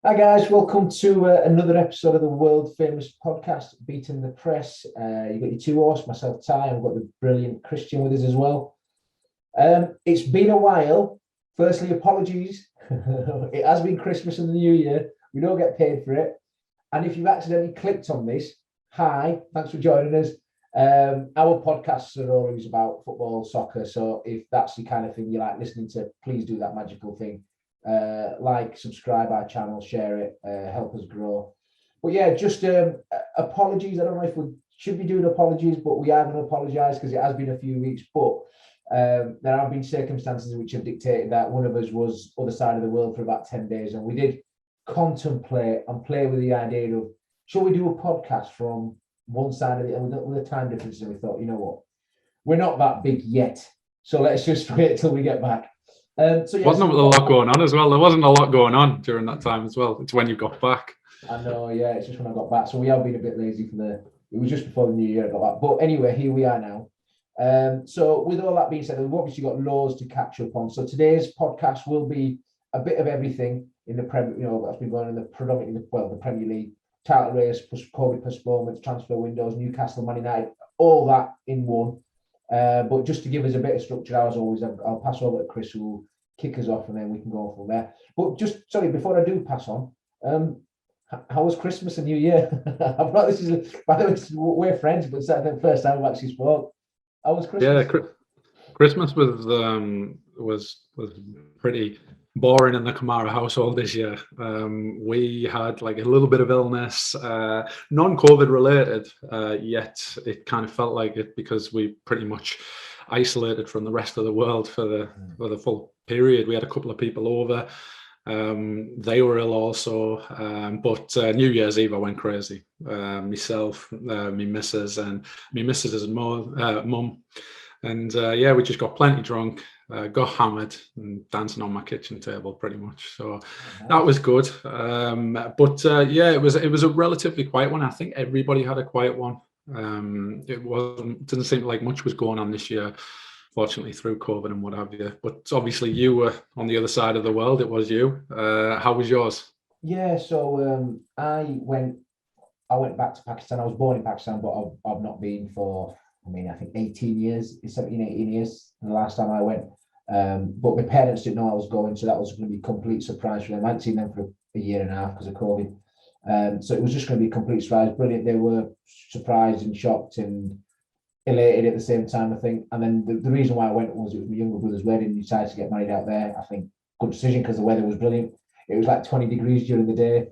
Hi guys, welcome to another episode of the world famous podcast, Beating the Press. You've got your two hosts, myself, Ty, and we've got the brilliant Christian with us as well. It's been a while. Firstly, apologies. It has been Christmas and the New Year. We don't get paid for it. And if you've accidentally clicked on this, hi, thanks for joining us. Our podcasts are always about football, soccer. So if that's the kind of thing you like listening to, please do that magical thing. Like, subscribe our channel, share it, help us grow. But yeah, just apologies. I don't know if we should be doing apologies, but we are going to apologise because it has been a few weeks. But there have been circumstances which have dictated that one of us was other side of the world for about 10 days. And we did contemplate and play with the idea of, shall we do a podcast from one side of it with a time difference? And we thought, you know what, we're not that big yet. So let's just wait till we get back. Wasn't a lot going on as well. There wasn't a lot going on during that time as well. It's when you got back. I know, yeah. It's just when I got back. So we have been a bit lazy it was just before the New Year I got back. But anyway, here we are now. So with all that being said, we've obviously got loads to catch up on. So today's podcast will be a bit of everything in the Premier, that's been going in the Premier League, title race, COVID postponements, transfer windows, Newcastle, Man United, all that in one. But just to give us a bit of structure, as always, I'll pass over to Chris, who will kick us off, and then we can go from there. But before I do pass on, how was Christmas and New Year? By the way, we're friends, but it's the first time we actually spoke. How was Christmas? Yeah, Christmas was pretty boring in the Kamara household this year. We had like a little bit of illness, non-COVID related, yet it kind of felt like it because we pretty much isolated from the rest of the world for the full period. We had a couple of people over. They were ill also, but New Year's Eve I went crazy. Myself, me missus and me missus's mum. And we just got plenty drunk, got hammered and dancing on my kitchen table pretty much. So that was good. It was a relatively quiet one. I think everybody had a quiet one. Didn't seem like much was going on this year, fortunately, through COVID and what have you. But obviously you were on the other side of the world. It was you. How was yours? Yeah, so I went back to Pakistan. I was born in Pakistan, but I've not been for, I think 18 years, 17, 18 years the last time I went. But my parents didn't know I was going, so that was going to be a complete surprise for them. I hadn't seen them for a year and a half because of COVID. So it was just going to be a complete surprise. Brilliant. They were surprised and shocked and elated at the same time, I think. And then the reason why I went was it was my younger brother's wedding. He decided to get married out there. I think good decision because the weather was brilliant. It was like 20 degrees during the day,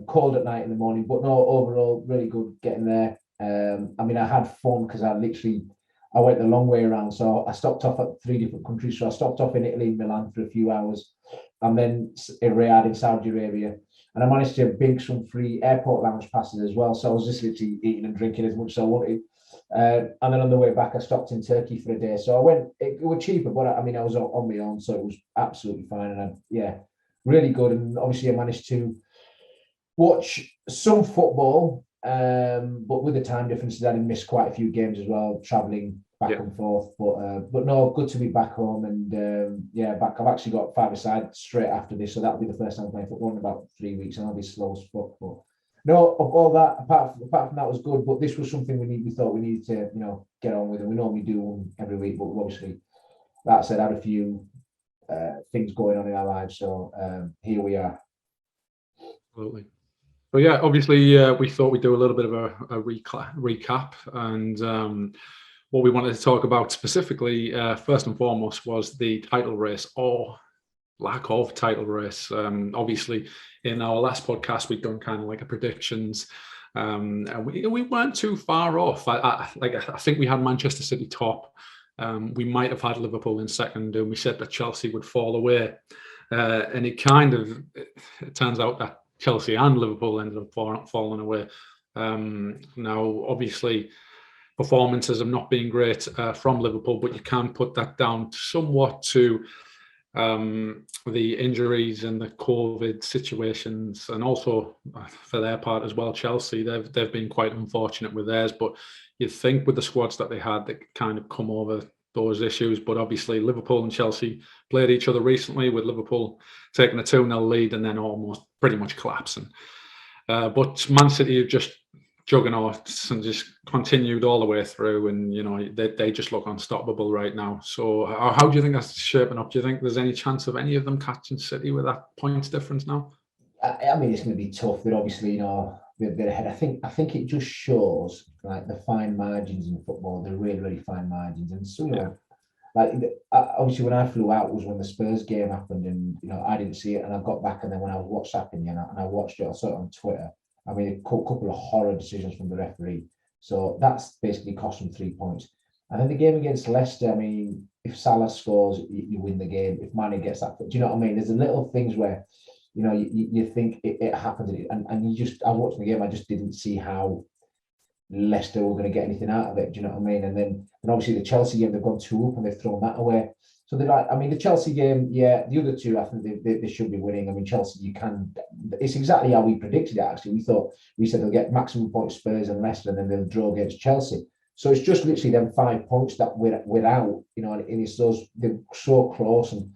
cold at night in the morning. But no, overall, really good getting there. I had fun because I went the long way around. So I stopped off at 3 different countries. So I stopped off in Italy, Milan for a few hours, and then in Riyadh in Saudi Arabia. And I managed to big some free airport lounge passes as well. So I was just literally eating and drinking as much as I wanted. And then on the way back, I stopped in Turkey for a day. So it was cheaper, but I was on my own. So it was absolutely fine. And really good. And obviously I managed to watch some football, but with the time differences, I missed quite a few games as well, traveling back and forth. But no, good to be back home and back. I've actually got five-a-side straight after this, so that'll be the first time playing football in about 3 weeks, and I'll be slow as fuck. But no, of all that, apart from that was good. But this was something we thought we needed to get on with, and we normally do one every week. But obviously, that said, I had a few things going on in our lives, so here we are. Absolutely. But yeah, obviously, we thought we'd do a little bit of a recap. And what we wanted to talk about specifically, first and foremost, was the title race or lack of title race. Obviously, in our last podcast, we'd done kind of like a predictions. And we weren't too far off. I think we had Manchester City top. We might have had Liverpool in second, and we said that Chelsea would fall away. And it turns out that Chelsea and Liverpool ended up falling away. Now, obviously, performances have not been great from Liverpool, but you can put that down somewhat to the injuries and the COVID situations, and also for their part as well, Chelsea, they've been quite unfortunate with theirs. But you'd think with the squads that they had, they kind of come over those issues. But obviously, Liverpool and Chelsea played each other recently, with Liverpool taking a 2-0 lead and then almost pretty much collapsing. But Man City have just juggernauts and just continued all the way through, and they just look unstoppable right now. So how do you think that's shaping up? Do you think there's any chance of any of them catching City with that points difference now? I mean, it's going to be tough. They're obviously, they're ahead. I think it just shows like the fine margins in football. They're really, really fine margins, and so like obviously when I flew out was when the Spurs game happened, and I didn't see it, and I got back, and then when I was WhatsApping you and I watched it, I saw it on Twitter. I mean, a couple of horror decisions from the referee. So that's basically cost them 3 points. And then the game against Leicester, I mean, if Salah scores, you win the game. If Mane gets that, do you know what I mean? There's a little things where, you think it happens, and I was watching the game, I just didn't see how Leicester were going to get anything out of it. Do you know what I mean? And then obviously the Chelsea game, they've gone 2-up and they've thrown that away. So they're like, I mean, the Chelsea game, the other two, I think they should be winning. I mean, Chelsea, it's exactly how we predicted it, actually. We said they'll get maximum points Spurs and Leicester, and then they'll draw against Chelsea. So it's just literally them 5 points that we're out, and it's those, they're so close. And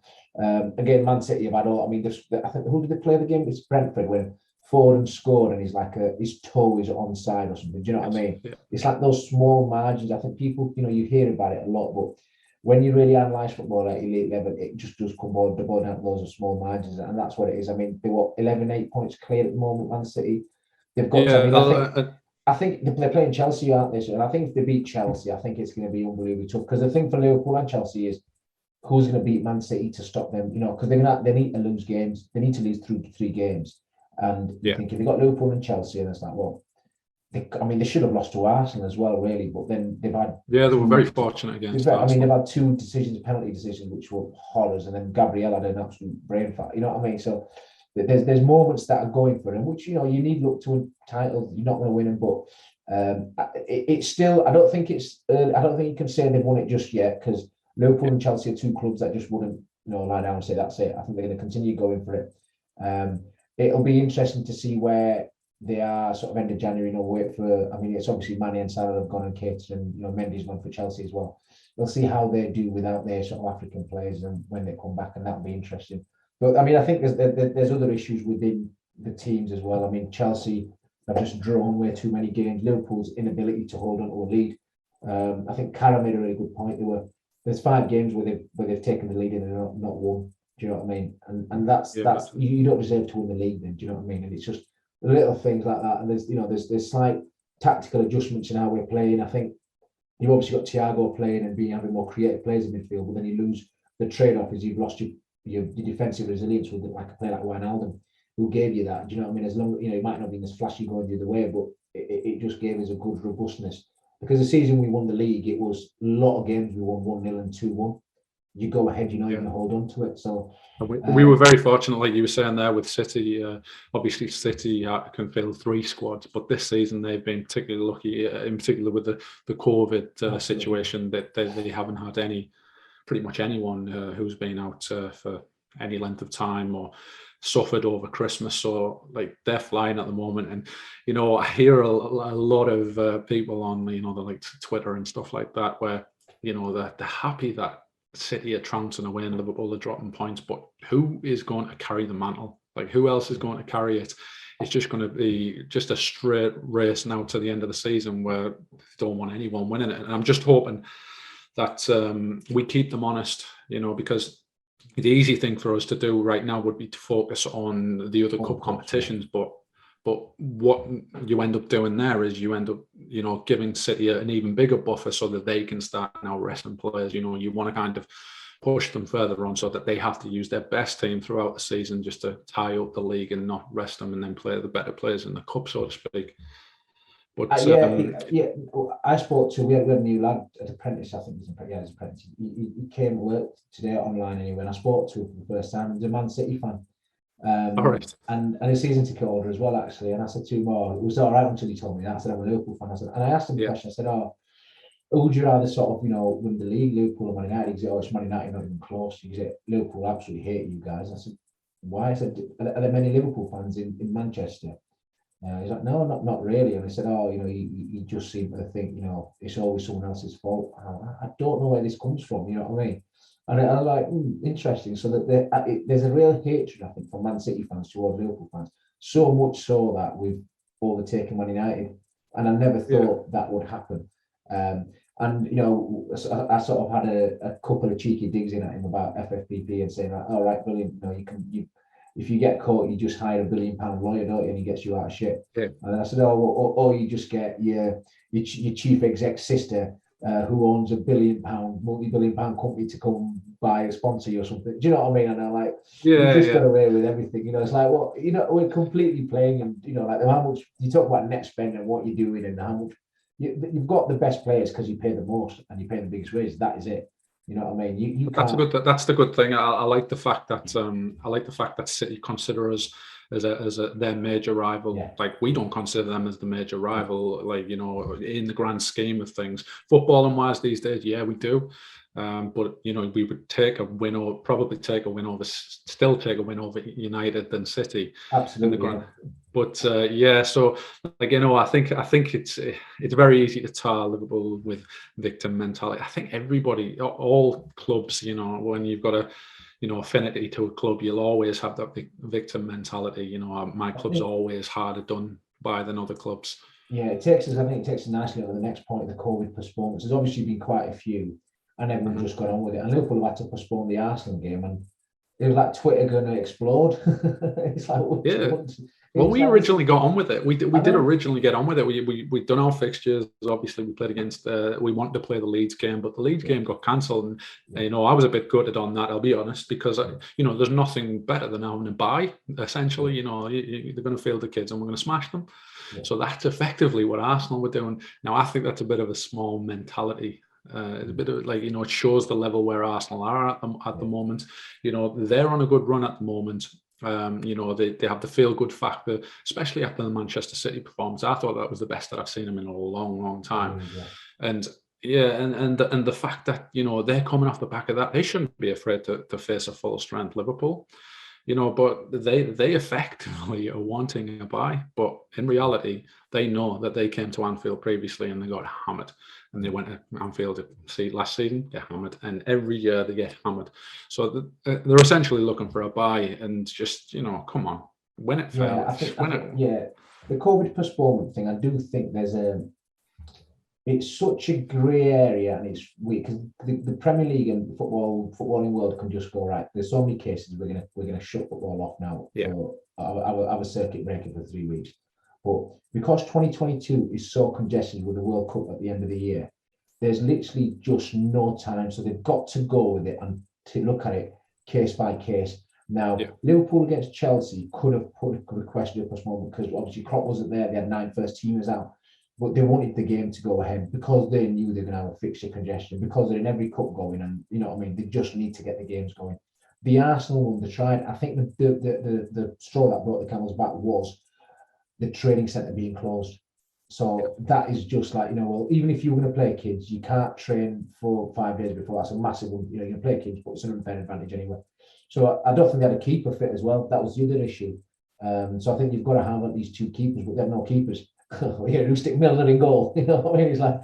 again, Man City have had all, I mean, I think, who did they play the game? It's Brentford, when Foden scored and he's like his toe is onside or something. Do you know what I mean? Yeah. It's like those small margins. I think people, you hear about it a lot, but when you really analyse football at elite level, it just does come down to those small margins, and that's what it is. I mean, they were 8 points clear at the moment, Man City. They've got I think they're playing Chelsea, aren't they? And I think if they beat Chelsea, I think it's going to be unbelievably tough, because the thing for Liverpool and Chelsea is who's going to beat Man City to stop them, because they need to lose games. They need to lose through 3 games. And I think if they got Liverpool and Chelsea, and it's like, well, they should have lost to Arsenal as well, really. But then they've had they were very fortunate against Arsenal. I mean, they've had 2 decisions, penalty decisions, which were horrors, and then Gabriel had an absolute brain fart. You know what I mean? So there's moments that are going for him, which you need look to entitled. You're not going to win them, but it's still. I don't think you can say they've won it just yet, because Liverpool and Chelsea are 2 clubs that just wouldn't lie down and say that's it. I think they're going to continue going for it. It'll be interesting to see where they are sort of end of January. Wait for. I mean, it's obviously Mane and Salah have gone and catered, and Mendy's gone for Chelsea as well. We'll see how they do without their sort of African players, and when they come back, and that'll be interesting. But I mean, I think there's other issues within the teams as well. I mean, Chelsea have just drawn way too many games. Liverpool's inability to hold on to a lead. I think Kieran made a really good point. There's 5 games where they've taken the lead and they're not won. Do you know what I mean? And that's you don't deserve to win the league then. Do you know what I mean? And it's just little things like that. And there's slight tactical adjustments in how we're playing. I think you've obviously got Thiago playing and having more creative players in midfield, but then you lose the trade-off is you've lost your defensive resilience with like a player like Wijnaldum, who gave you that. Do you know what I mean? As long it might not be as flashy going the other way, but it just gave us a good robustness. Because the season we won the league, it was a lot of games we won 1-0 and 2-1. You go ahead, you're going to hold on to it. So we were very fortunate, like you were saying there, with City. Obviously, City can field 3 squads, but this season they've been particularly lucky, in particular with the COVID situation, that they haven't had pretty much anyone who's been out for any length of time or suffered over Christmas. So like they're flying at the moment, and I hear a lot of people on the like Twitter and stuff like that, where they're happy that City are trouncing away and Liverpool are dropping points, but who is going to carry the mantle? Like, who else is going to carry it? It's just going to be just a straight race now to the end of the season, where they don't want anyone winning it. And I'm just hoping that we keep them honest, because the easy thing for us to do right now would be to focus on the other cup competitions, but what you end up doing there is you end up, giving City an even bigger buffer so that they can start now resting players. You want to kind of push them further on so that they have to use their best team throughout the season just to tie up the league and not rest them and then play the better players in the cup, so to speak. But I spoke to we had a new lad, an apprentice. I think he's his apprentice. He came to work today online anyway, and I spoke to him for the first time. He's a Man City fan. All right. And a season ticket holder as well, actually. And I said to him, it was all right until he told me that. I said, I'm a Liverpool fan. And I asked him the question. I said, who would you rather sort of, win the league, Liverpool or Man United? He said, it's Man United, not even close. He said, Liverpool absolutely hate you guys. I said, why? I said, are there many Liverpool fans in Manchester? He's like, no, not really. And I said, oh, you just seem to think, it's always someone else's fault. I don't know where this comes from. You know what I mean? And I'm like, interesting. So that there's a real hatred, I think, from Man City fans towards Liverpool fans. So much so that we've overtaken Man United, and I never Yeah. thought that would happen. Um, and I sort of had a couple of cheeky digs in at him about FFPP and saying, like, all right, brilliant. If you get caught, you just hire £1 billion lawyer, don't you, and he gets you out of shit. Yeah. And then I said, oh, well, or you just get your chief exec's sister, who owns £1 billion, multi-billion-pound company to come buy a sponsor you or something. Do you know what I mean? And I'm like, you've Yeah, just got yeah. away with everything. It's like, well, we're completely playing, and like how much you talk about net spend and what you're doing and how much you've got the best players because you pay the most and you pay the biggest wages. That is it. You know what I mean? You can't. That's the good thing. I like the fact that City consider us as their major rival. Yeah. Like, we don't consider them as the major rival. Like, in the grand scheme of things, footballing wise these days, yeah, we do. But we would take a win, or probably take a win over, still take a win over United than City in the Absolutely. grand. But yeah, so like, I think it's very easy to tar Liverpool with victim mentality. I think everybody, all clubs, when you've got a affinity to a club, you'll always have that victim mentality. My club's always harder done by than other clubs. Yeah, I think it takes us nicely on the next point, the COVID postponements. There's obviously been quite a few, and everyone's just got on with it. And Liverpool have had to postpone the Arsenal game, and it was like Twitter going to explode. It's like, yeah. Well, we originally got on with it. We did originally get on with it. We'd done our fixtures. Obviously, we played against. We wanted to play the Leeds game, but the Leeds game got cancelled. And I was a bit gutted on that. I'll be honest, because there's nothing better than having a bye. Essentially, they're going to field the kids, and we're going to smash them. Yeah. So that's effectively what Arsenal were doing. Now, I think that's a bit of a small mentality. It's a bit of like, it shows the level where Arsenal are at the moment. They're on a good run at the moment. They have the feel good factor, especially after the Manchester City performance. I thought that was the best that I've seen them in a long time. And the fact that they're coming off the back of that, they shouldn't be afraid to face a full strength Liverpool. But they effectively are wanting a bye. But in reality, they know that they came to Anfield previously and they got hammered. And they went to Anfield last season, get hammered. And every year they get hammered. So they're essentially looking for a bye, and just, come on, win it. Yeah, the COVID postponement thing, I do think it's such a grey area, and it's weird because the Premier League and footballing world can just go, right, there's so many cases, we're gonna shut football off now. Yeah. So have a circuit breaker for 3 weeks. But because 2022 is so congested with the World Cup at the end of the year, there's literally just no time. So they've got to go with it and to look at it case by case. Now, Liverpool against Chelsea could have requested a postponement because obviously Klopp wasn't there. They had 9 first teamers out. But they wanted the game to go ahead because they knew they're going to have a fixture congestion, because they're in every cup going, and you know what I mean, they just need to get the games going. The Arsenal one, they tried. I think the straw that brought the camels back was the training centre being closed. So that is just like, well, even if you're going to play kids, you can't train for 5 days before. That's a massive one. You can play kids, but it's an unfair advantage anyway. So I don't think they had a keeper fit as well. That was the other issue. So I think you've got to have at least 2 keepers, but they have no keepers. Who stick Milner in goal? You know what I mean? It's like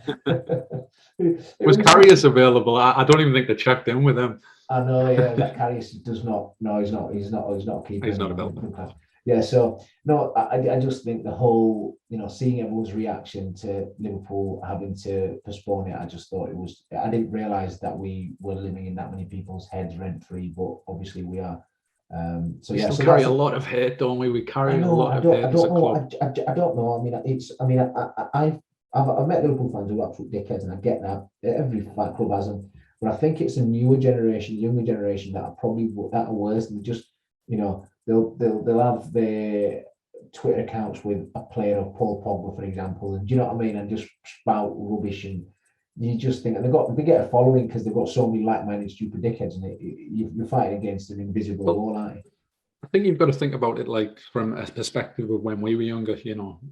was Karius available? I don't even think they checked in with him. I know, yeah, that Karius does not. No, he's not a keeper. He's not available. Yeah, so no, I just think the whole, seeing everyone's reaction to Liverpool having to postpone it, I just thought I didn't realise that we were living in that many people's heads rent free, but obviously we are. So we still carry a lot of hate, don't we? We carry a lot of hate as a club. I don't know. I've met Liverpool fans who are absolute dickheads, and I get that. Every club has them, but I think it's a newer generation, younger generation that are probably worse. And just, they'll have their Twitter accounts with a player of Paul Pogba, for example, and do you know what I mean? And just spout rubbish, and you just think, and they get a following because they've got so many like-minded stupid dickheads, and you're fighting against an invisible wall, aren't you? I think you've got to think about it like from a perspective of when we were younger.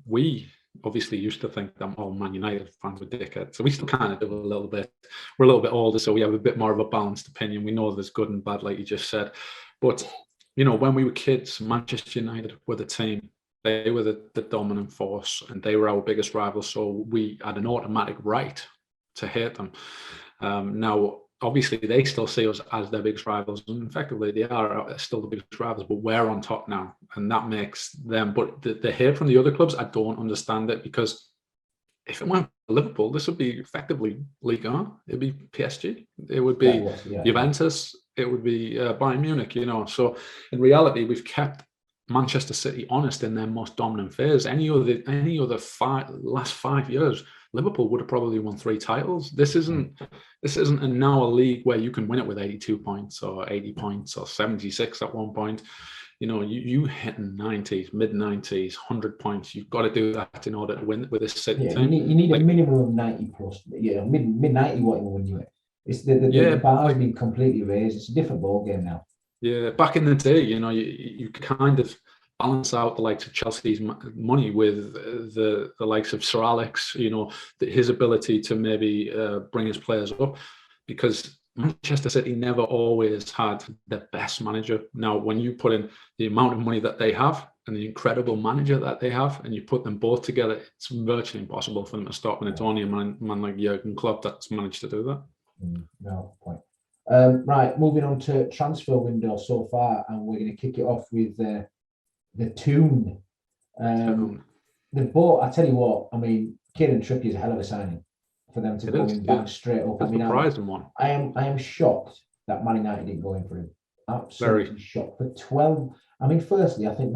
We obviously used to think that all Man United fans were dickheads, so we still kind of do a little bit. We're a little bit older, so we have a bit more of a balanced opinion. We know there's good and bad, like you just said. But when we were kids, Manchester United were the team. They were the dominant force, and they were our biggest rivals. So we had an automatic right to hate them. Now, obviously, they still see us as their biggest rivals, and effectively, they are still the biggest rivals. But we're on top now, and that makes them. But the hate from the other clubs, I don't understand it, because if it weren't for Liverpool, this would be effectively Ligue 1. It'd be PSG. It would be Juventus. It would be Bayern Munich. So in reality, we've kept Manchester City honest in their most dominant phase. Any other last 5 years, Liverpool would have probably won 3 titles. This isn't now a league where you can win it with 82 points or 80 points or 76 at one point. You hitting 90s, mid 90s, 100 points. You've got to do that in order to win with this City team. You need a minimum of 90 plus. Mid 90 won't even win you it. It's the bar's been completely raised. It's a different ball game now. Yeah, back in the day, you kind of balance out the likes of Chelsea's money with the likes of Sir Alex, his ability to maybe bring his players up, because Manchester City never always had the best manager. Now, when you put in the amount of money that they have and the incredible manager that they have, and you put them both together, it's virtually impossible for them to stop. And it's only a man like Jurgen Klopp that's managed to do that. No point. Right, moving on to transfer window so far, and we're going to kick it off with the Toon. The boat. I tell you what, Kieran Trippier is a hell of a signing for them to go in back straight up. I am shocked that Man United didn't go in for him. Absolutely shocked. For 12. Firstly, I think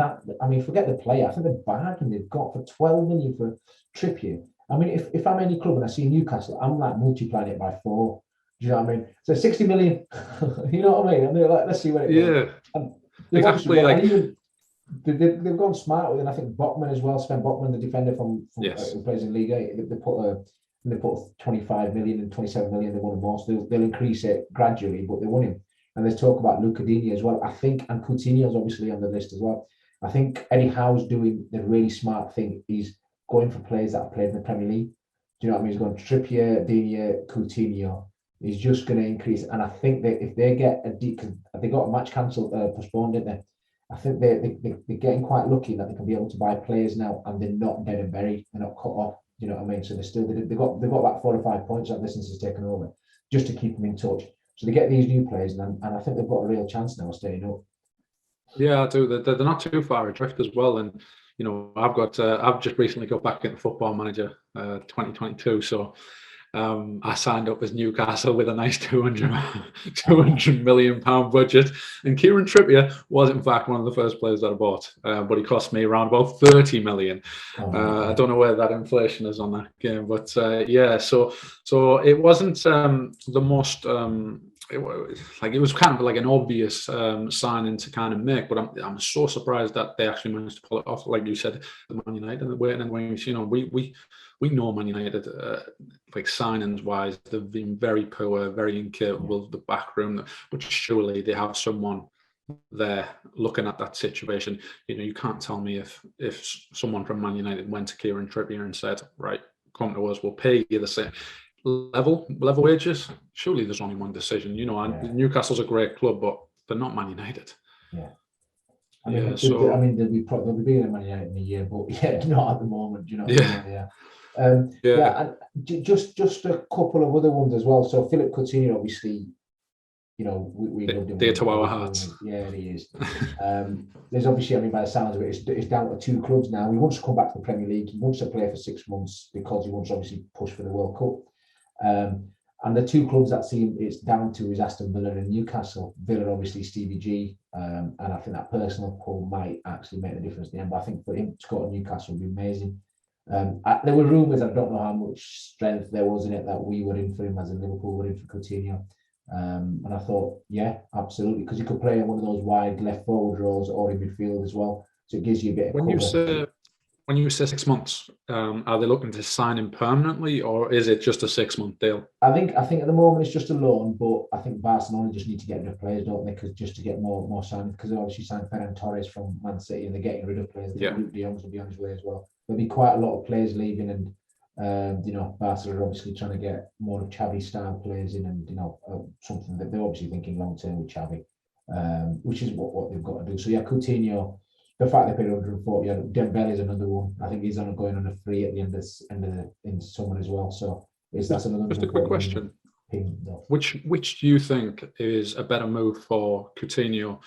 forget the player. I think the bargain they've got for 12 million for Trippier. If I'm any club and I see Newcastle, I'm like multiplying it by 4. Do you know what I mean? So 60 million. You know what I mean? And they're like, let's see what it goes. Exactly. They've gone smart with it. I think Botman as well. Sven Botman, the defender from who plays in Liga, they put 25 million and 27 million. They won him more. So they'll increase it gradually, but they won him. And there's talk about Coutinho as well. I think, and Coutinho's obviously on the list as well. I think Eddie Howe's doing the really smart thing. He's going for players that have played in the Premier League. Do you know what I mean? He's going Trippier, Digne, Coutinho. He's just going to increase. And I think that if they get because they got a match cancelled, postponed, didn't they? I think they're getting quite lucky that they can be able to buy players now, and they're not dead and buried. They're not cut off. Do you know what I mean? So they've got like 4 or 5 points that Listens has taken over just to keep them in touch. So they get these new players, and I think they've got a real chance now of staying up. Yeah, I do. They're not too far adrift as well. And I've just recently got back into Football Manager 2022. So I signed up as Newcastle with a nice £200 million budget, and Kieran Trippier was in fact one of the first players that I bought, but he cost me around about 30 million. I don't know where that inflation is on that game, but so it wasn't the most. It was kind of like an obvious signing to kind of make, but I'm so surprised that they actually managed to pull it off. Like you said, the Man United and the waiting and wings. We know Man United, like signings wise, they've been very poor, very incapable of the back room. But surely they have someone there looking at that situation. You can't tell me if someone from Man United went to Kieran Trippier and said, "Right, come to us, we'll pay you the same level wages." Surely there's only one decision. And Newcastle's a great club, but they're not Man United. Yeah. They'll be being at Man United in a year, but not at the moment. You know. And just a couple of other ones as well. So Philippe Coutinho, obviously, we loved him. Dear to our hearts. Yeah, he is. There's obviously, by the sounds of it, it's down to 2 clubs now. He wants to come back to the Premier League. He wants to play for 6 months because he wants to obviously push for the World Cup. And the 2 clubs that seem it's down to is Aston Villa and Newcastle. Villa, obviously, Stevie G, and I think that personal pull might actually make the difference in the end. But I think for him to go to Newcastle would be amazing. There were rumours, I don't know how much strength there was in it, that we were in for him as in Liverpool were in for Coutinho. And I thought, yeah, absolutely, because you could play in one of those wide left forward roles or in midfield as well. So it gives you a bit of cover. When you say 6 months, are they looking to sign him permanently, or is it just a 6-month deal? I think at the moment it's just a loan, but I think Barcelona just need to get rid of players, don't they? Because just to get more signed, because they obviously signed Ferran Torres from Man City, and they're getting rid of players. Luke De Jong will be on his way as well. There'll be quite a lot of players leaving, and Barcelona are obviously trying to get more of Xavi style players in, and something that they're obviously thinking long term with Xavi, which is what they've got to do. So yeah, Coutinho. the fact they paid 140, Dembele is another one. I think he's going on a free at the end of in summer as well. So that's another Just a quick 140 question. million. Which do you think is a better move for Coutinho,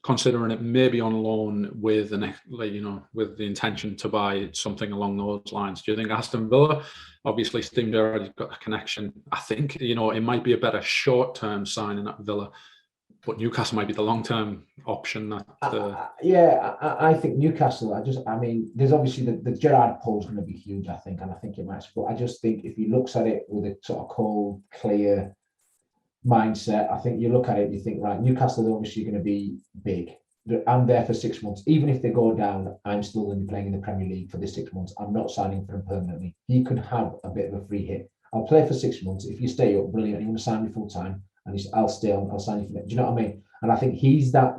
considering it may be on loan with with the intention to buy something along those lines? Do you think Aston Villa, obviously Steven Gerrard's got a connection? I think it might be a better short-term signing at Villa, but Newcastle might be the long-term option. I think Newcastle. There's obviously the Gerrard pull is going to be huge. I think, and I think it might. But I just think if you looks at it with a sort of cold, clear mindset, I think you look at it, you think, right, Newcastle are obviously going to be big. I'm there for 6 months. Even if they go down, I'm still going to be playing in the Premier League for the 6 months. I'm not signing for him permanently. He could have a bit of a free hit. I'll play for 6 months. If you stay up, brilliant. You want to sign me full time, and I'll stay on. I'll sign you for that. Do you know what I mean? And I think he's that.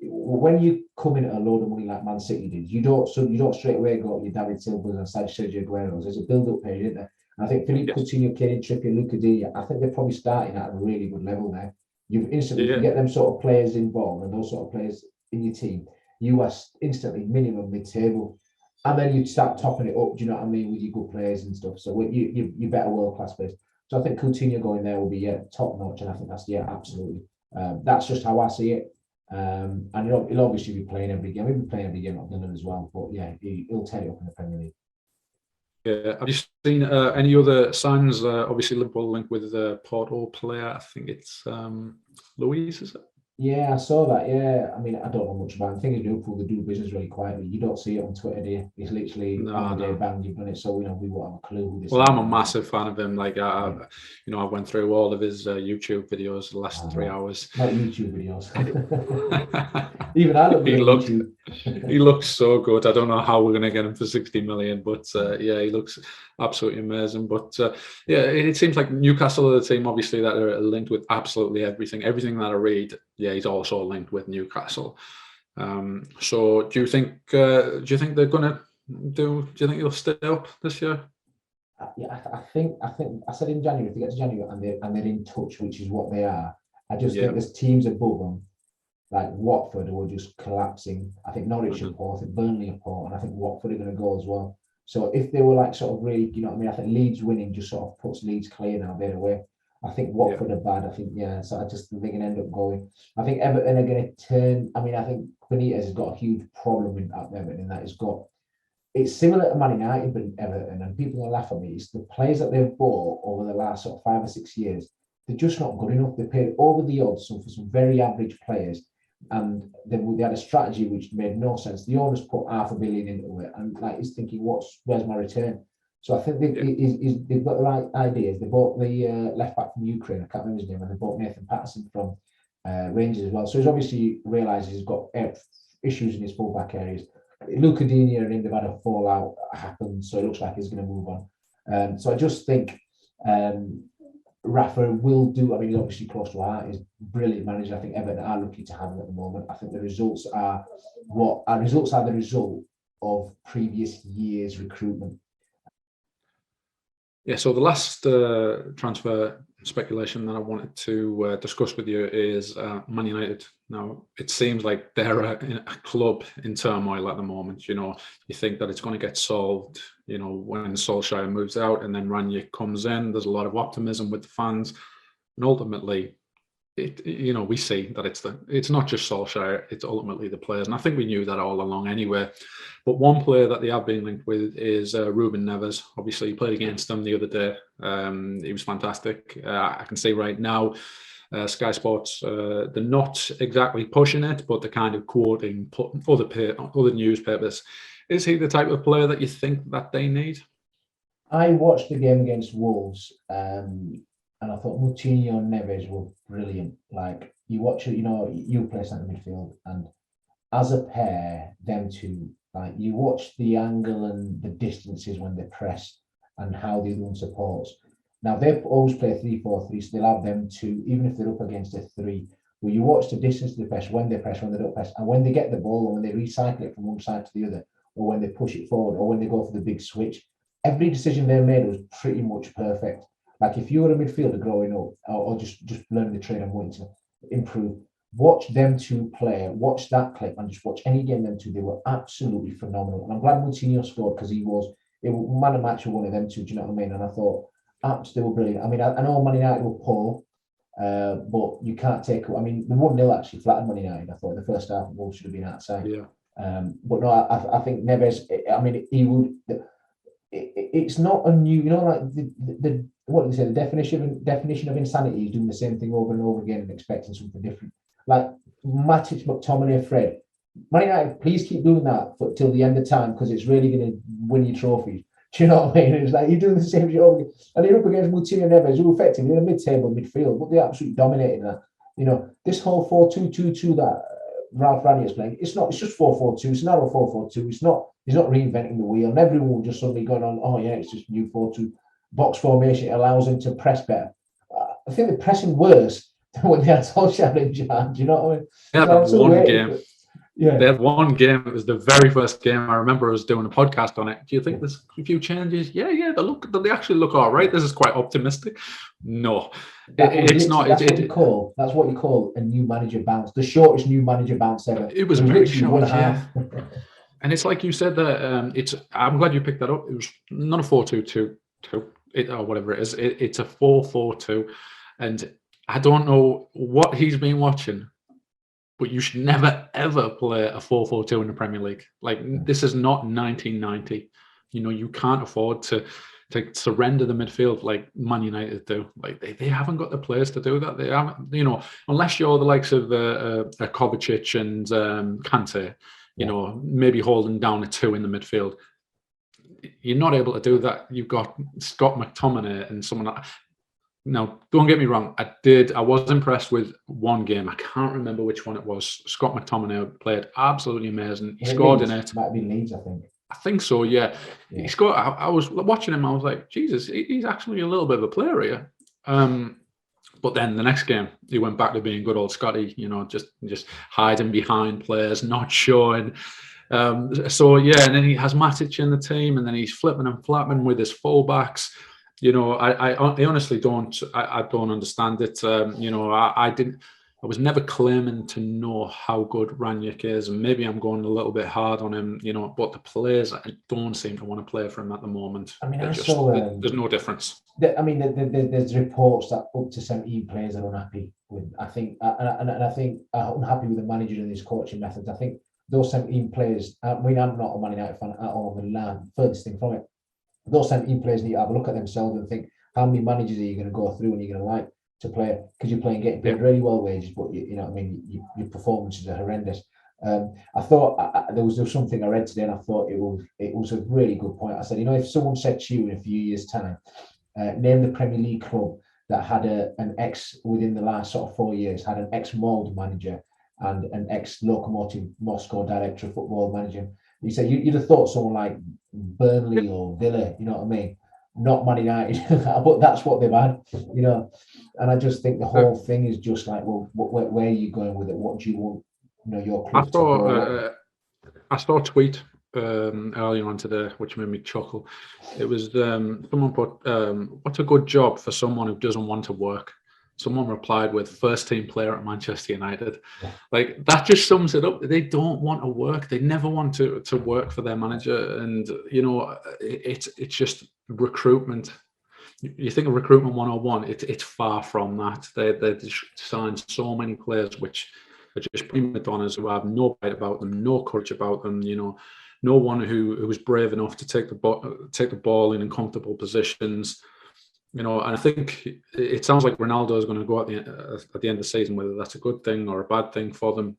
When you come in at a load of money like Man City did, you don't straight away go to your David Silvas and Sergio Aguero's. There's a build-up period, isn't there? And I think Philippe, Coutinho, Kieran, Trippier, Coutinho, I think they're probably starting at a really good level there. You've instantly you get them sort of players involved and those sort of players in your team, you are instantly minimum mid-table. And then you start topping it up, do you know what I mean, with your good players and stuff. So you better world-class players. So I think Coutinho going there will be top-notch, and I think that's absolutely. That's just how I see it. And he'll obviously be playing every game. He'll be playing every game at London as well. But yeah, he'll take it up in the Premier League. Yeah. Have you seen any other signs? Obviously, Liverpool linked with the Porto player. I think it's Luis, is it? Yeah, I saw that. Yeah, I mean, I don't know much about it. The thing is, Liverpool, they do business really quietly. You don't see it on Twitter, do you? It's literally on the day bang, you've done it. So we won't have a clue who this. Well, I'm a massive fan of him. Like, I went through all of his YouTube videos the last 3 hours. Not YouTube videos. Even I look at YouTube. He looks so good. I don't know how we're going to get him for 60 million, but he looks absolutely amazing. But it seems like Newcastle are the team, obviously, that are linked with absolutely everything. Everything that I read, he's also linked with Newcastle. So do you think they're going to do you think he'll stay up this year? I think I said in January, if they get to January and they're in touch, which is what they are, I just think there's teams above them, like Watford, who are just collapsing. I think Norwich are poor, I think Burnley are poor, and I think Watford are going to go as well. So if they were like sort of really, you know what I mean, I think Leeds winning just sort of puts Leeds clear now, they're away. I think Watford are bad. I think, so I just think they're going to end up going. I think Everton are going to turn. I mean, I think Benitez has got a huge problem at Everton in that it's similar to Man United, but Everton, and people will laugh at me. It's the players that they've bought over the last sort of 5 or 6 years. They're just not good enough. They paid over the odds for some very average players, and they had a strategy which made no sense. The owners put $500 million into it, and he's thinking, where's my return? So I think they've got the right ideas. They bought the left back from Ukraine. I can't remember his name, and they bought Nathan Patterson from Rangers as well. So he's obviously realised he's got issues in his full-back areas. Coutinho and him, they've had a fallout happen, so it looks like he's going to move on. So I just think Rafa will do. I mean, he's obviously close to heart. He's a brilliant manager. I think Everton are lucky to have him at the moment. I think the results are the result of previous years' recruitment. Yeah, so the last transfer speculation that I wanted to discuss with you is Man United. Now, it seems like they're a club in turmoil at the moment. You think that it's going to get solved, when Solskjaer moves out and then Rangnick comes in. There's a lot of optimism with the fans. And ultimately, we see that it's not just Solskjaer, it's ultimately the players. And I think we knew that all along anyway. But one player that they have been linked with is Ruben Neves. Obviously, he played against them the other day. He was fantastic. I can see right now, Sky Sports, they're not exactly pushing it, but they're kind of quoting other newspapers. Is he the type of player that you think that they need? I watched the game against Wolves, and I thought Coutinho and Neves were brilliant. Like, you watch it, you play centre midfield, and as a pair, them two, like, you watch the angle and the distances when they press and how the other one supports. Now, they always play 3-4-3, so they'll have them two, even if they're up against a 3. Well, you watch the distance they press, when they don't press, and when they get the ball, or when they recycle it from one side to the other, or when they push it forward, or when they go for the big switch. Every decision they made was pretty much perfect. Like, if you were a midfielder growing up, or just learning the trade and wanting to improve, watch them two play, watch that clip, and just watch any game them two. They were absolutely phenomenal. And I'm glad Coutinho scored because he was man of match for one of them two. Do you know what I mean? And I thought, absolutely brilliant. I mean, I know Man United were poor, but you can't take. I mean, the 1-0 actually flattered Man United. I thought the first half Wolves should have been outside. Yeah. But no, I think Neves. I mean, he would. It's not a new. You know, like the what do they say? The definition of insanity is doing the same thing over and over again and expecting something different. Like Matic, McTominay, Fred. Man United, please keep doing that till the end of time because it's really going to win you trophies. Do you know what I mean? It's like you're doing the same shit over again. And you're up against Coutinho and Neves, who effectively in the mid-table midfield, but they absolutely dominated that. You know, this whole 4-2-2-2 that Ralph Rangnick is playing, it's just 4-4-2. It's not a 4-4-2. He's not reinventing the wheel. And everyone will just suddenly going on, oh yeah, it's just new 4-2 box formation. It allows them to press better. I think they're pressing worse than when they had Solskjaer in charge. You know what I mean? Yeah, that's one game. Yeah. They had one game. It was the very first game. I remember I was doing a podcast on it. Do you think there's a few changes? Yeah. They actually look all right. This is quite optimistic. No, it's not. That's what you call a new manager bounce. The shortest new manager bounce ever. It was very short. Yeah. And it's like you said that. I'm glad you picked that up. It was not a 4-2-2, or whatever it is. It's a 4-4-2, and I don't know what he's been watching. But you should never, ever play a 4-4-2 in the Premier League. Like, this is not 1990. You know, you can't afford to surrender the midfield like Man United do. Like, they haven't got the players to do that. They haven't, you know, unless you're the likes of Kovacic and Kante, you know, maybe holding down a 2 in the midfield. You're not able to do that. You've got Scott McTominay and someone like. Now, don't get me wrong. I was impressed with one game. I can't remember which one it was. Scott McTominay played absolutely amazing. He scored in it. Might have been Leeds, I think. I think so, yeah. He scored. I was watching him. I was like, Jesus, he's actually a little bit of a player here. But then the next game, he went back to being good old Scotty. You know, just hiding behind players, not showing. So yeah, and then he has Matic in the team, and then he's flipping and flapping with his fullbacks. You know, I honestly don't. I don't understand it. You know, I was never claiming to know how good Rangnick is, and maybe I'm going a little bit hard on him. You know, but the players don't seem to want to play for him at the moment. I mean, there's no difference. There's reports that up to 17 players are unhappy with. I think, and I think unhappy with the manager and his coaching methods. I think those 17 players. I mean, I'm not a Man United fan at all. The furthest thing from it. Those 17 players need to have a look at themselves and think, how many managers are you going to go through and you're going to like to play? Because you're getting paid really well wages, but you know what I mean, your performances are horrendous. I thought there was something I read today, and I thought it was a really good point. I said, you know, if someone said to you in a few years' time, name the Premier League club that had an ex within the last sort of 4 years, had an ex-Molde manager and an ex-Lokomotiv Moscow director of football manager. You said you'd have thought someone like Burnley or Villa, you know what I mean? Not Man United, but that's what they've had, you know. And I just think the whole thing is just like, well, where are you going with it? What do you want, you know, your club to go? I saw a tweet earlier on today, which made me chuckle. It was someone put, "What's a good job for someone who doesn't want to work?" Someone replied with "first team player at Manchester United." Yeah. Like, that just sums it up. They don't want to work. They never want to work for their manager. And, you know, it's just recruitment. You think of recruitment 101, it's far from that. They signed so many players which are just prima donnas who have no bite about them, no courage about them, you know, no one who was brave enough to take the ball in comfortable positions. You know, and I think it sounds like Ronaldo is going to go at the end of the season, whether that's a good thing or a bad thing for them.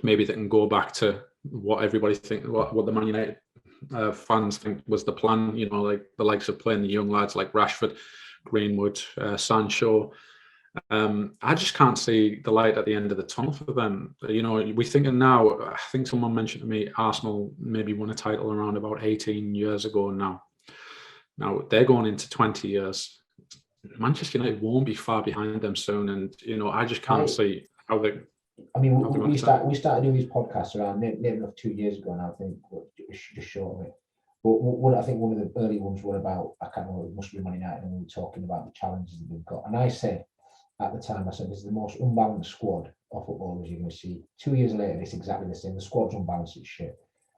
Maybe they can go back to what everybody think, what the Man United fans think was the plan. You know, like the likes of playing the young lads like Rashford, Greenwood, Sancho. I just can't see the light at the end of the tunnel for them. You know, we're thinking now. I think someone mentioned to me Arsenal maybe won a title around about 18 years ago now. Now they're going into 20 years. Manchester United won't be far behind them soon, and you know, I just can't see how they. I mean, we started doing these podcasts around nearly enough 2 years ago now. I think just short of it. But I think one of the early ones were about, I can't remember, it must be Man United, and we were talking about the challenges that they've got. And I said at the time, I said, this is the most unbalanced squad of footballers you're going to see. 2 years later, it's exactly the same. The squad's unbalanced as shit.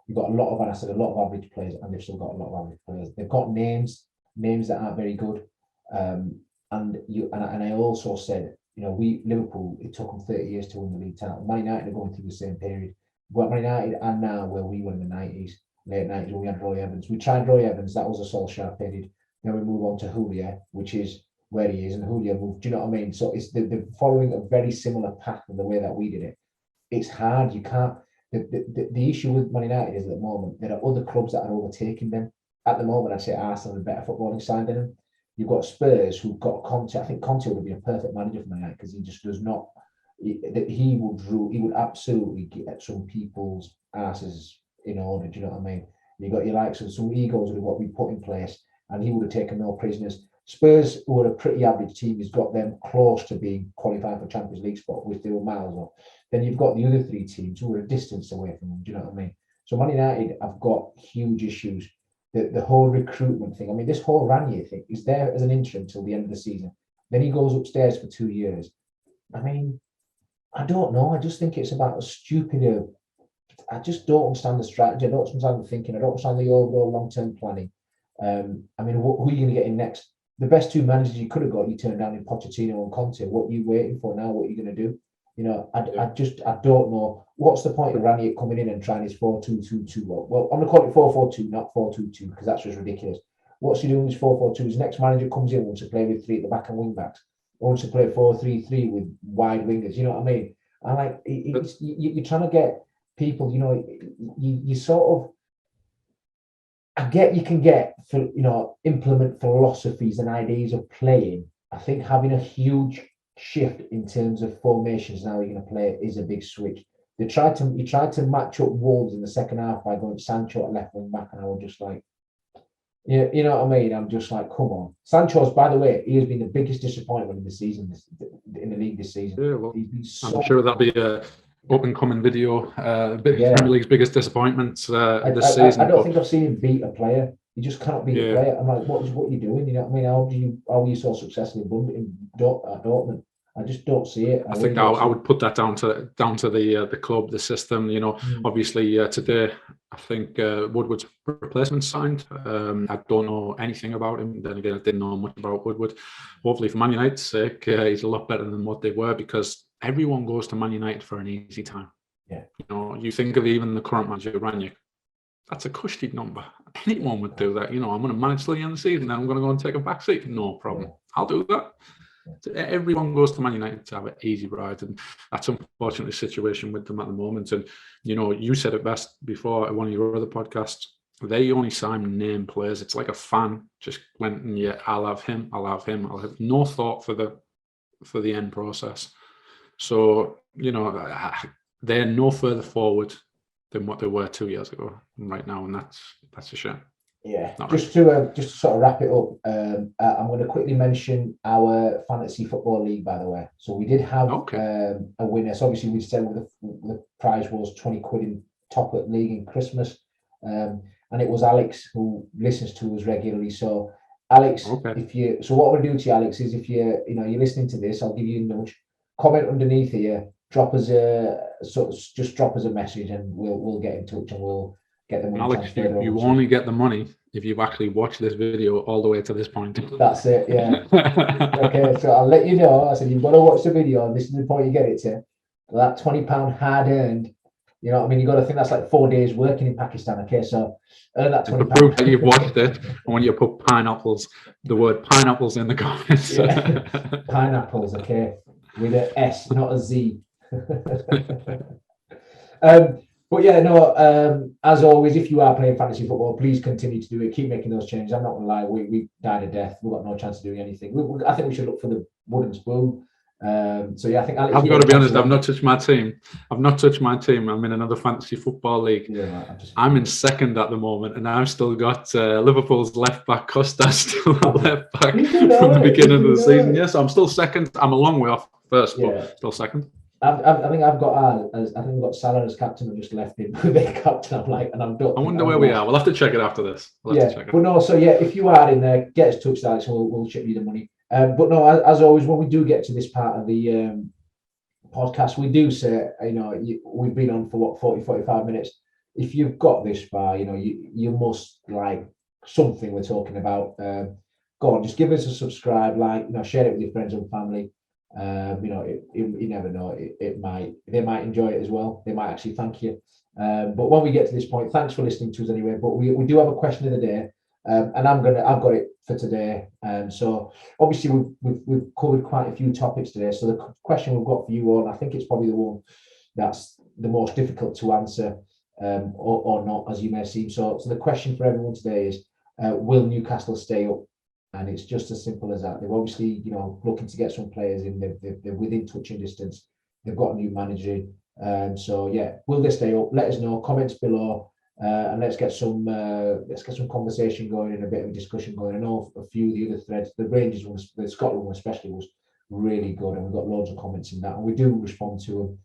You've got a lot of, and I said, a lot of average players, and they've still got a lot of average players. They've got names that aren't very good. And I also said, Liverpool, it took them 30 years to win the league title. Man United are going through the same period. Well, Man United and now where we were in the 90s, late 90s, when we had Roy Evans. We tried Roy Evans, that was a Solskjaer period. Then we move on to Julia, which is where he is, and Julia moved. Do you know what I mean? So it's they're following a very similar path in the way that we did it. It's hard. You can't. The issue with Man United is at the moment there are other clubs that are overtaking them. At the moment, I'd say Arsenal are better footballing side than them. You've got Spurs who've got Conte. I think Conte would have been a perfect manager for Man United because he just does not. He would absolutely get some people's asses in order. Do you know what I mean? You got your likes of some egos with what we put in place, and he would have taken no prisoners. Spurs, who are a pretty average team, has got them close to being qualified for Champions League spot, which they were miles off. Then you've got the other three teams who are a distance away from them. Do you know what I mean? So Man United have got huge issues. The whole recruitment thing. I mean, this whole Rangnick thing is there as an interim till the end of the season. Then he goes upstairs for 2 years. I mean, I don't know. I just think it's about a stupid. I just don't understand the strategy. I don't understand the thinking. I don't understand the overall long-term planning. I mean, who are you going to get in next? The best two managers you could have got, you turned down in Pochettino and Conte. What are you waiting for now? What are you going to do? I don't know. What's the point of Rangnick coming in and trying his 4-2-2-2? Well, I'm going to call it 4-4-2, not 4-2-2, because that's just ridiculous. What's he doing with 4-4-2? His next manager comes in, wants to play with three at the back and wing backs, wants to play 4-3-3 with wide wingers. You know what I mean? And like, you're trying to get people, you sort of, I get you can implement philosophies and ideas of playing. I think having a huge shift in terms of formations now you're going to play is a big switch. He tried to match up Wolves in the second half by going Sancho at left wing back, and I was just like, you know what I mean? I'm just like, come on. Sancho's, by the way, he has been the biggest disappointment in the season, in the league this season. Yeah, well, he's been I'm sure that'll be a up-and-coming video. Premier League's biggest disappointment this season. I don't think I've seen him beat a player. He just cannot beat a player. I'm like, what are you doing? You know what I mean? How are you so successful in Dortmund? I just don't see it. I think I would put that down to the club, the system. Obviously today I think Woodward's replacement signed. I don't know anything about him. Then again, I didn't know much about Woodward. Hopefully, for Man United's sake, he's a lot better than what they were, because everyone goes to Man United for an easy time. Yeah. You think of even the current manager, Rangnick. That's a cushy number. Anyone would do that. I'm going to manage till the end of the season, then I'm going to go and take a back seat. No problem. I'll do that. Everyone goes to Man United to have an easy ride, and that's unfortunately the situation with them at the moment. And you said it best before at one of your other podcasts. They only sign name players. It's like a fan just went and I'll have him. I'll have no thought for the end process. So they're no further forward than what they were 2 years ago right now, and that's a shame. Yeah, just to sort of wrap it up, I'm going to quickly mention our fantasy football league, by the way. So we did have a winner. So obviously we said the prize was 20 quid in top at league in Christmas, and it was Alex who listens to us regularly. So Alex, what I'm going to do to you, Alex, is if you're listening to this, I'll give you a nudge. Comment underneath here, drop us a message, and we'll get in touch and we'll get the money. Alex, you only get the money if you've actually watched this video all the way to this point. That's it, yeah. Okay, so I'll let you know. I said you've got to watch the video, and this is the point you get it to. That £20 hard earned, you got to think that's like 4 days working in Pakistan. Okay, so earn that £20. To prove that you've watched it, and when you put the word pineapples in the comments. Yeah. Pineapples, okay, with an S, not a Z. But as always, if you are playing fantasy football, please continue to do it. Keep making those changes. I'm not going to lie, we died a death. We've got no chance of doing anything. I think we should look for the wooden spoon. I think Alex, I've got to be honest, I've not touched my team. I'm in another fantasy football league. Yeah, I'm in second at the moment, and I've still got Liverpool's left back Costa still at left back from the beginning of the season. Yes, I'm still second. I'm a long way off first, but still second. I think I've got Salah as captain. I just left him with their captain. I wonder where we are. We'll have to check it after this. If you are in there, get us touched, Alex, and we'll chip you the money. As always, when we do get to this part of the podcast, we do say, we've been on for what, 45 minutes. If you've got this far, you must like something we're talking about. Go on, just give us a subscribe, share it with your friends and family. You never know, they might enjoy it as well. They might actually thank you. But when we get to this point, thanks for listening to us anyway. But we do have a question of the day, and I've got it for today. So obviously we've covered quite a few topics today. So the question we've got for you all, I think it's probably the one that's the most difficult to answer, or not, as you may seem. So the question for everyone today is, will Newcastle stay up? And it's just as simple as that. They've obviously, looking to get some players in. They're within touching distance. They've got a new manager in. So yeah, will they stay up? Let us know. Comments below, and let's get some conversation going and a bit of a discussion going. I know a few of the other threads, the Rangers one, the Scotland one especially, was really good, and we've got loads of comments in that, and we do respond to them.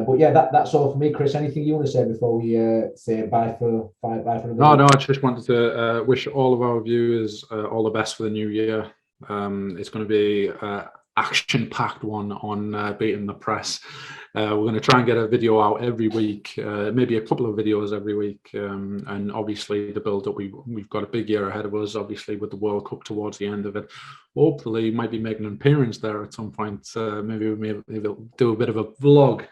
But yeah, that's all for me, Chris. Anything you want to say before we say bye for another? No, I just wanted to wish all of our viewers all the best for the new year. It's going to be action-packed one on beating the press. We're going to try and get a video out every week, maybe a couple of videos every week, and obviously the build-up. We've got a big year ahead of us, obviously, with the World Cup towards the end of it. Hopefully, might be making an appearance there at some point. Maybe we'll do a bit of a vlog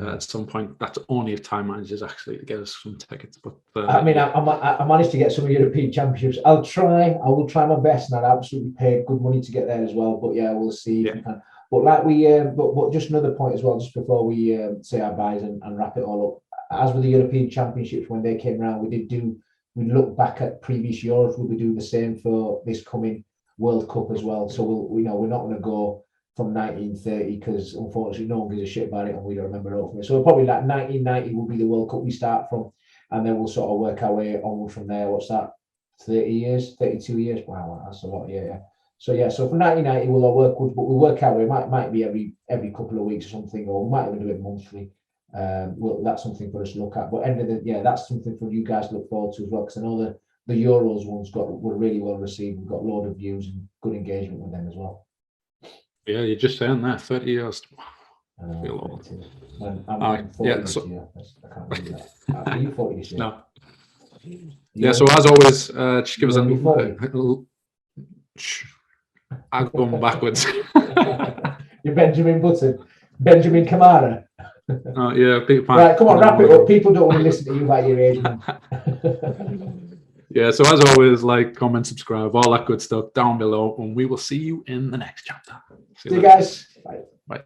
at some point. That's only if time manages actually to get us some tickets. But I managed to get some European Championships. I will try my best, and I'd absolutely paid good money to get there as well. But yeah, we'll see if we can. But but just another point as well, just before we say our byes and wrap it all up. As with the European Championships, when they came around, we look back at previous Euros. We'll be doing the same for this coming World Cup as well. So we're not going to go from 1930, because unfortunately no one gives a shit about it and we don't remember it all from it. So we're probably like 1990 will be the World Cup we start from, and then we'll sort of work our way onward from there. What's that? 30 years, 32 years? Wow, that's a lot. Yeah. So from 1990 we'll work, but we'll work our way. Might be every couple of weeks or something, or we might even do it monthly. That's something for us to look at. But that's something for you guys to look forward to as well, because I know the Euros ones were really well received. We've got a load of views and good engagement with them as well. Yeah, you're just saying that 30 years. I feel old. I'm 40 this year. I can't believe that. Are you 40 this year? No. Yeah. So as always, just give us I'm going backwards. You're Benjamin Button, Benjamin Kamara. Oh yeah, right. Come on, wrap it up. People don't want to listen to you about your age. Yeah. So as always, like, comment, subscribe, all that good stuff down below, and we will see you in the next chapter. See you guys. Bye. Bye.